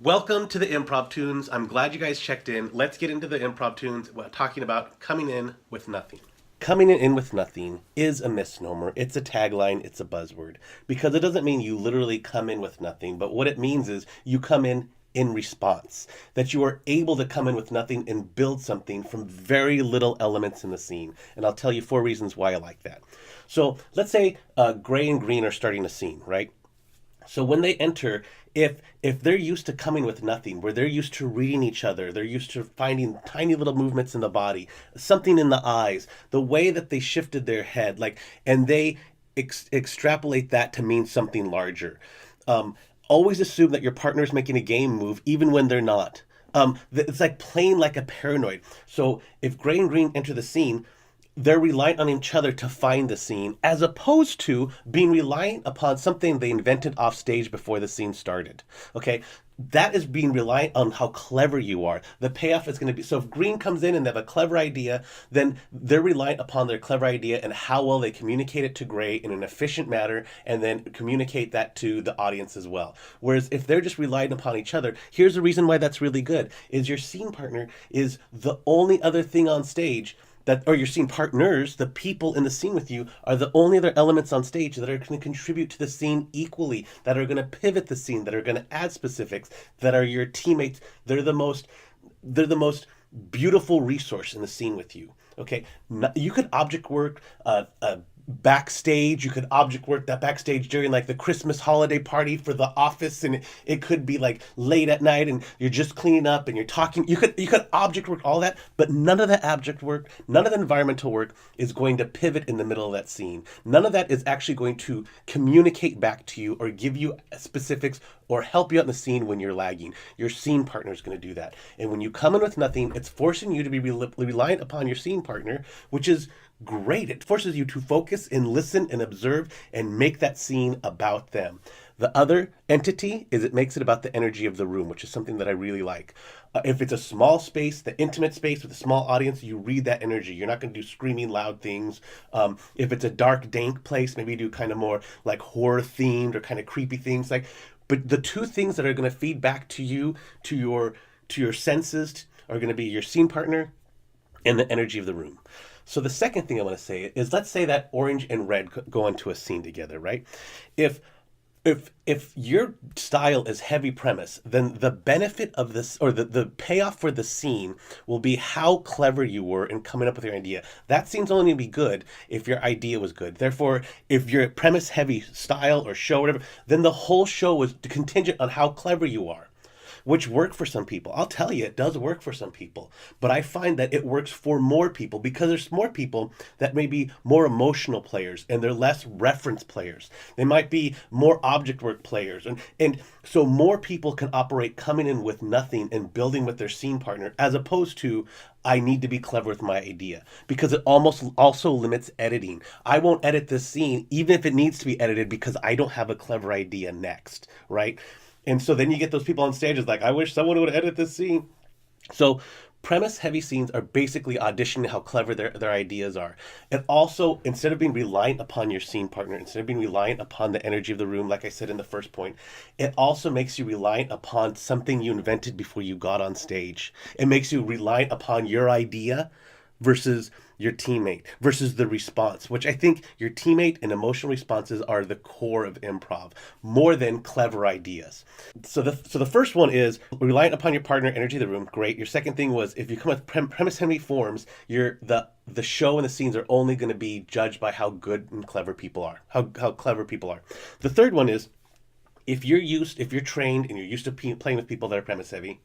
Welcome to the Improv Tunes. I'm glad you guys checked in. Let's get into the Improv Tunes. We're talking about coming in with nothing. Coming in with nothing is a misnomer. It's a tagline. It's a buzzword because it doesn't mean you literally come in with nothing, but what it means is you come in response, that you are able to come in with nothing and build something from very little elements in the scene. And I'll tell you 4 reasons why I like that. So let's say Gray and Green are starting a scene, right? So when they enter, if they're used to coming with nothing, where they're used to reading each other, they're used to finding tiny little movements in the body, something in the eyes, the way that they shifted their head, like, and they extrapolate that to mean something larger. Always assume that your partner is making a game move, even when they're not. It's like playing like a paranoid. So if Gray and Green enter the scene, they're reliant on each other to find the scene, as opposed to being reliant upon something they invented off stage before the scene started. Okay, that is being reliant on how clever you are. The payoff is going to be, so if Green comes in and they have a clever idea, then they're reliant upon their clever idea and how well they communicate it to Gray in an efficient manner, and then communicate that to the audience as well. Whereas if they're just relying upon each other, here's the reason why that's really good: is your scene partner is the only other thing on stage that, or your scene partners, the people in the scene with you, are the only other elements on stage that are going to contribute to the scene equally, that are going to pivot the scene, that are going to add specifics, that are your teammates. They're the most beautiful resource in the scene with you. Okay, you could object work backstage. You could object work that backstage during like the Christmas holiday party for the office, and it could be like late at night and you're just cleaning up and you're talking. You could object work all that, but none of that object work, none of the environmental work is going to pivot in the middle of that scene. None of that is actually going to communicate back to you or give you specifics or help you out in the scene when you're lagging. Your scene partner is going to do that. And when you come in with nothing, it's forcing you to be reliant upon your scene partner, which is great. It forces you to focus and listen and observe and make that scene about them. The other entity is it makes it about the energy of the room, which is something that I really like. If it's a small space, the intimate space with a small audience, you read that energy. You're not going to do screaming loud things. If it's a dark, dank place, maybe do kind of more like horror themed or kind of creepy things. But the two things that are going to feed back to you, to your senses, are going to be your scene partner and the energy of the room. So the second thing I want to say is, let's say that orange and red go into a scene together, right? If if your style is heavy premise, then the benefit of this, or the payoff for the scene, will be how clever you were in coming up with your idea. That scene's only going to be good if your idea was good. Therefore, if your premise heavy style or show, whatever, then the whole show was contingent on how clever you are, which work for some people. I'll tell you, it does work for some people. But I find that it works for more people because there's more people that may be more emotional players and they're less reference players. They might be more object work players. And so more people can operate coming in with nothing and building with their scene partner, as opposed to, I need to be clever with my idea, because it almost also limits editing. I won't edit this scene even if it needs to be edited because I don't have a clever idea next, right? And so then you get those people on stage is like, I wish someone would edit this scene. So premise heavy scenes are basically auditioning how clever their ideas are. And also, instead of being reliant upon your scene partner, instead of being reliant upon the energy of the room, like I said in the first point, it also makes you reliant upon something you invented before you got on stage. It makes you reliant upon your idea versus your teammate, versus the response, which I think your teammate and emotional responses are the core of improv more than clever ideas. So the first one is reliant upon your partner, energy of the room. Great. Your second thing was, if you come with premise heavy forms, the show and the scenes are only going to be judged by how good and clever people are, how clever people are. The third one is, if you're trained and you're used to playing with people that are premise heavy,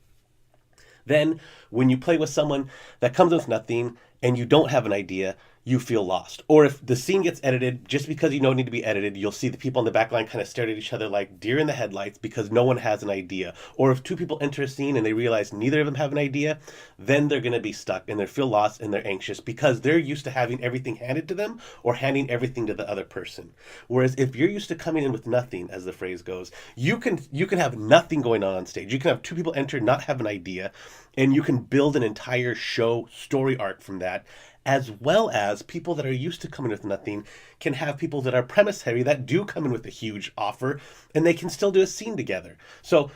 then when you play with someone that comes with nothing and you don't have an idea, you feel lost. Or if the scene gets edited, just because you know it need to be edited, you'll see the people in the back line kind of stare at each other like deer in the headlights because no one has an idea. Or if two people enter a scene and they realize neither of them have an idea, then they're going to be stuck and they feel lost and they're anxious because they're used to having everything handed to them or handing everything to the other person. Whereas if you're used to coming in with nothing, as the phrase goes, you can have nothing going on stage. You can have two people enter, not have an idea, and you can build an entire show story arc from that, as well as people that are used to coming with nothing can have people that are premise heavy that do come in with a huge offer, and they can still do a scene together. So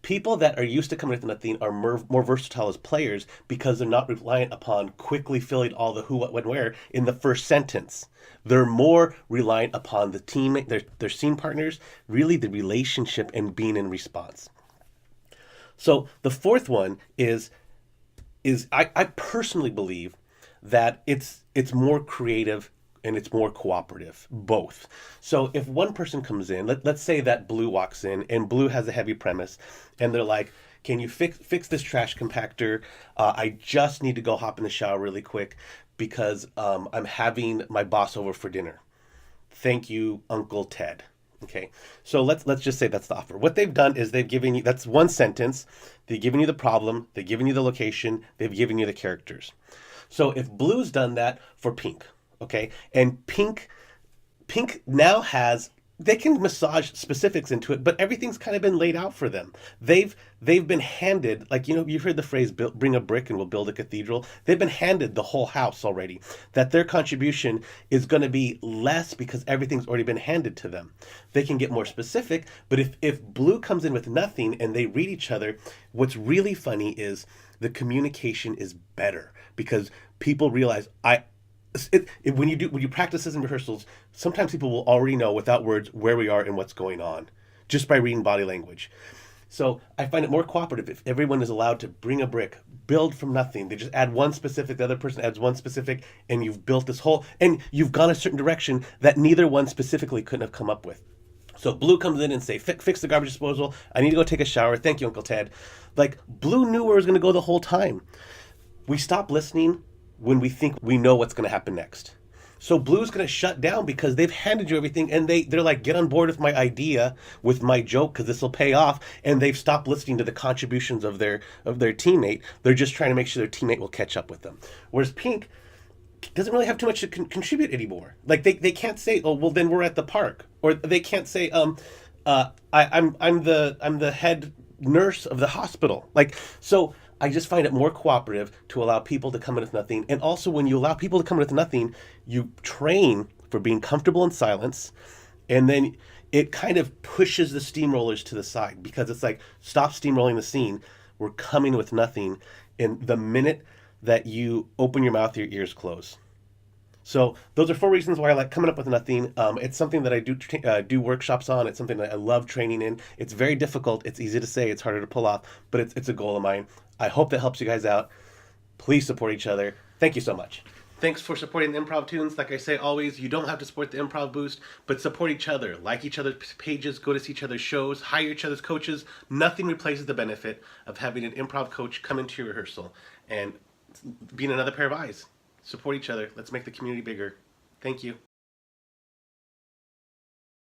People that are used to coming with nothing are more versatile as players because they're not reliant upon quickly filling all the who, what, when, where in the first sentence. They're more reliant upon the teammate, their scene partners, really the relationship and being in response. So the fourth one is I personally believe that it's more creative and it's more cooperative, both. So if one person comes in, let's say that Blue walks in and Blue has a heavy premise and they're like, can you fix this trash compactor? I just need to go hop in the shower really quick because I'm having my boss over for dinner. Thank you, Uncle Ted. Okay, so let's just say that's the offer. What they've done is they've given you, that's one sentence. They've given you the problem. They've given you the location. They've given you the characters. So if Blue's done that for Pink, okay, and Pink now has, they can massage specifics into it, but everything's kind of been laid out for them. They've been handed, like, you've heard the phrase bring a brick and we'll build a cathedral. They've been handed the whole house already. That their contribution is going to be less because everything's already been handed to them. They can get more specific, but if Blue comes in with nothing and they read each other, what's really funny is the communication is better because people realize when you practice this in rehearsals, sometimes people will already know without words where we are and what's going on, just by reading body language. So I find it more cooperative if everyone is allowed to bring a brick, build from nothing. They just add one specific, the other person adds one specific, and you've built this whole, and you've gone a certain direction that neither one specifically couldn't have come up with. So Blue comes in and say, fix the garbage disposal. I need to go take a shower. Thank you, Uncle Ted. Like, Blue knew where it was going to go the whole time. We stop listening when we think we know what's going to happen next. So Blue's going to shut down because they've handed you everything and they're like, get on board with my idea, with my joke, because this will pay off. And they've stopped listening to the contributions of their teammate. They're just trying to make sure their teammate will catch up with them. Whereas Pink doesn't really have too much to contribute anymore. Like they can't say, oh, well, then we're at the park. Or they can't say, I'm the head nurse of the hospital. Like, so I just find it more cooperative to allow people to come in with nothing. And also, when you allow people to come in with nothing, you train for being comfortable in silence. And then it kind of pushes the steamrollers to the side because it's like, stop steamrolling the scene. We're coming with nothing. And the minute that you open your mouth, your ears close. So those are 4 reasons why I like coming up with nothing. It's something that I do workshops on. It's something that I love training in. It's very difficult. It's easy to say. It's harder to pull off, but it's a goal of mine. I hope that helps you guys out. Please support each other. Thank you so much. Thanks for supporting the Improv Tunes. Like I say always, you don't have to support the Improv Boost, but support each other. Like each other's pages, go to see each other's shows, hire each other's coaches. Nothing replaces the benefit of having an improv coach come into your rehearsal and being another pair of eyes. Support each other. Let's make the community bigger. Thank you.